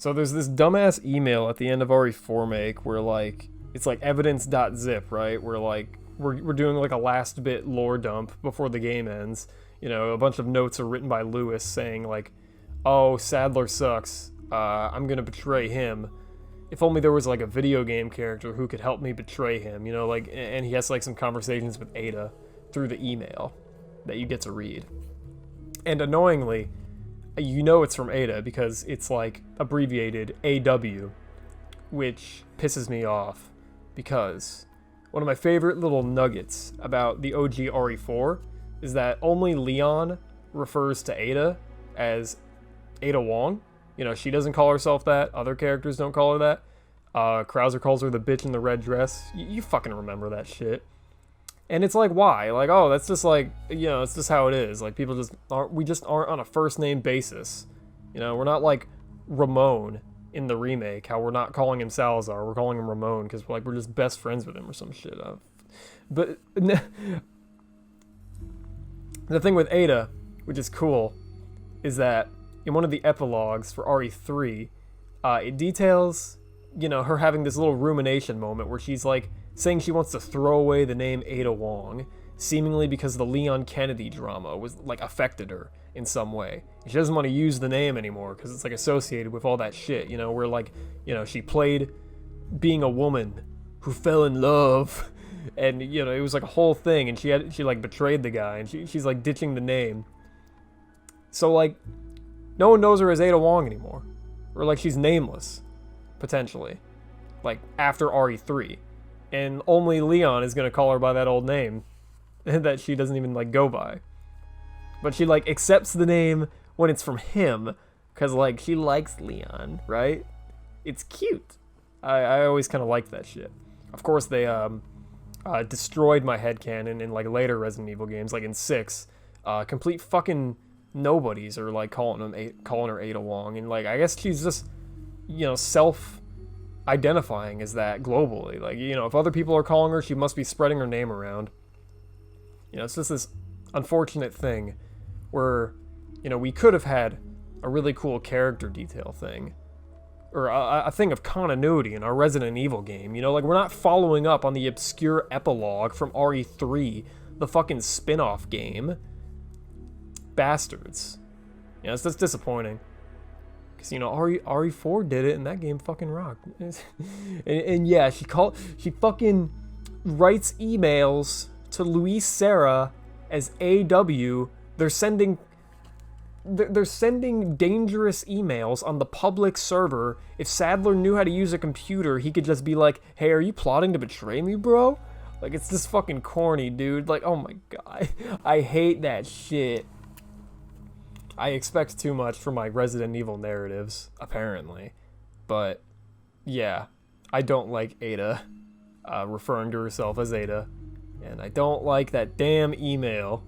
So there's this dumbass email at the end of RE4 Make where, like, it's like evidence.zip, right? Where, like, we're doing, like, a last bit lore dump before the game ends. You know, a bunch of notes are written by Lewis saying, like, oh, Sadler sucks. I'm gonna betray him. If only there was, like, a video game character who could help me betray him, you know, like, and he has, like, some conversations with Ada through the email that you get to read. And annoyingly, you know it's from Ada because it's, like, abbreviated AW, which pisses me off because one of my favorite little nuggets about the OG RE4 is that only Leon refers to Ada as Ada Wong. You know, she doesn't call herself that. Other characters don't call her that. Krauser calls her the bitch in the red dress. You fucking remember that shit. And it's like, why? Like, oh, that's just like, you know, it's just how it is. Like, people just aren't, we just aren't on a first name basis. You know, we're not like Ramon in the remake, how we're not calling him Salazar, we're calling him Ramon because we're just best friends with him or some shit. But the thing with Ada, which is cool, is that in one of the epilogues for RE3, it details, you know, her having this little rumination moment where she's like saying she wants to throw away the name Ada Wong, seemingly because the Leon Kennedy drama was like affected her in some way. She doesn't want to use the name anymore because it's like associated with all that shit, you know, where like, you know, she played being a woman who fell in love and, you know, it was like a whole thing and she like betrayed the guy and she's like ditching the name. So like, no one knows her as Ada Wong anymore. Or like she's nameless, potentially. Like after RE3. And only Leon is gonna call her by that old name that she doesn't even like go by. But she like accepts the name when it's from him, because like she likes Leon, right? It's cute. I always kind of liked that shit. Of course they destroyed my headcanon in like later Resident Evil games, like in 6. Complete fucking nobodies are like calling her Ada Wong, and like I guess she's just, you know, self-identifying as that globally. Like, you know, if other people are calling her, she must be spreading her name around. You know, it's just this unfortunate thing where, you know, we could have had a really cool character detail thing, or a thing of continuity in our Resident Evil game. You know, like we're not following up on the obscure epilogue from RE3, the fucking spin-off game. Bastards. You know, it's just disappointing. Because, you know, RE4 did it and that game fucking rocked. and yeah, she fucking writes emails to Luis Serra as AW. They're sending dangerous emails on the public server. If Sadler knew how to use a computer, he could just be like, hey, are you plotting to betray me, bro? Like, it's just fucking corny, dude. Like, oh my god. I hate that shit. I expect too much from my Resident Evil narratives, apparently. But, yeah, I don't like Ada referring to herself as Ada. And I don't like that damn email